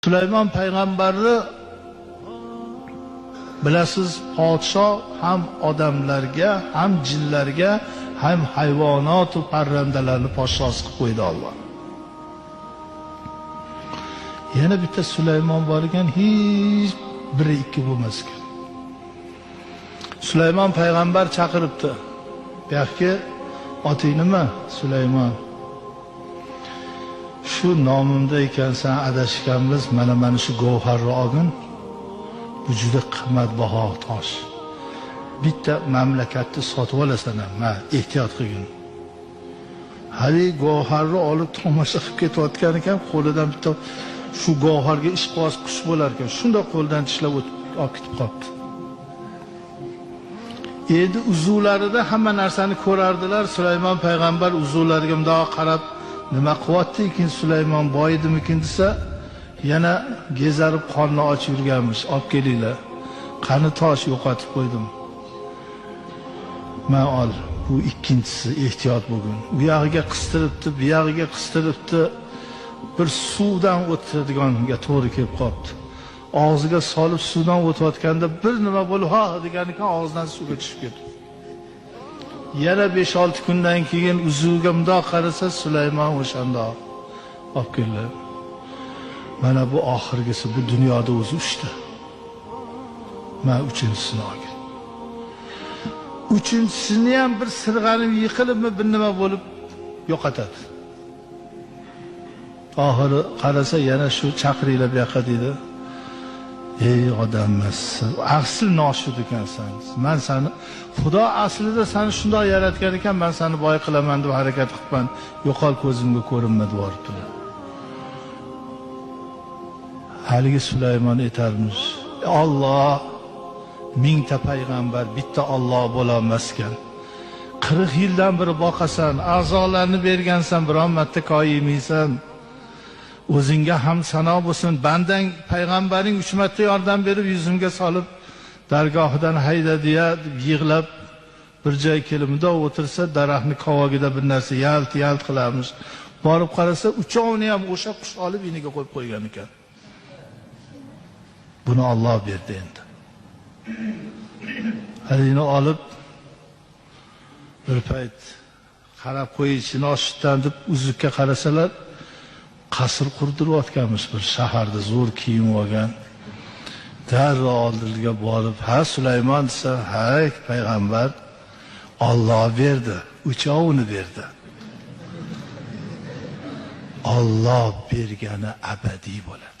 Sulaymon payg'ambarni bilasiz, podshoh ham odamlarga, ham jinlarga, ham hayvonot va parrandalarni podshosi qilib qo'ydi Alloh. Yana bitta Sulaymon bor ekan, hech biri ikki bo'lmas ekan. Sulaymon payg'ambar chaqiribdi. Bu yoqqa oting nima? Sulaymon. Shu nomimda ekansan, adashganmiz, mana shu govharni olgin. Bu juda qimmatbaho tosh. Bitta mamlakatni sotib olasan ham, ehtiyot qilgin. Hali govharni olib tomosha qilib ketayotgan ekan, qo'lidan bitta shu govharga ishqoz qush bo'lar ekan, shunda qo'ldan tishlab olib ketib qolibdi. Endi uzuvlarida hamma narsani ko'rardilar. Sulaymon payg'ambar uzuvlariga bundoq qarab, nima qilyapti ekan Sulaymon, boydimikin desa, yana gezarib qonni ochib yurganmish. Olib kelinglar. Qani tosh yo'qotib qo'ydim. Men ol. Bu ikkinchisi, ehtiyot bo'lgin. Bu yog'iga qistiribdi, bu yog'iga qistiribdi. Bir suvdan o'tadiganiga to'g'ri kelib qolibdi. Og'ziga solib suvdan o'tayotganda bir nima bo'lib, ha degan ekan, og'zidan suvga tushib ketdi. Yana 5-6 kundan keyin uzuviga bundoq qarasa, Sulaymon o'shandoq olib keldi. Mana bu oxirgisi, bu dunyoda o'zi uchta. Men uchinchisini olgan. Uchinchisini ham bir sirg'anib yiqilibmi, bir nima bo'lib yo'qotadi. Oxiri qarasa yana shu chaqiringlar bu yoqqa deydi. Ey odammas, asl noshud ekansan. Men seni Xudo aslida seni shunday yaratgan ekan, men seni boy qilaman deb harakat qilibman. Yo'qol, ko'zimga ko'rinma deb o'ribdi. Haligi Sulaymon aytarmish, Alloh mingta payg'ambar, bitta Alloh bo'lolmas ekan. 40 yildan beri boqasan, a'zolarni bergansan, biron marta koyimaysan. O'zingga ham sano bo'lsin. Bandang payg'ambaring 3 marta yordam berib, yuzimga solib, dargohidan haydadi-ya, yig'lab bir joy kelimida o'tirsa, daraxtni qovog'ida bir narsa yalt qilarmish. Borib qarasa, uchovini ham o'sha qush olib iniga qo'yib qo'ygan ekan. Buni Alloh berdi endi. Halini olib bir payt qarab qo'yishini oshdan deb uzukka qarasalar, qasr qurdirayotganmiz bir shaharda, zo'r kiyim olgan. Darrov oldiga borib, ha Sulaymon desa, ha payg'ambar, Alloh berdi, uchovini berdi. Alloh bergani abadiy bo'ladi.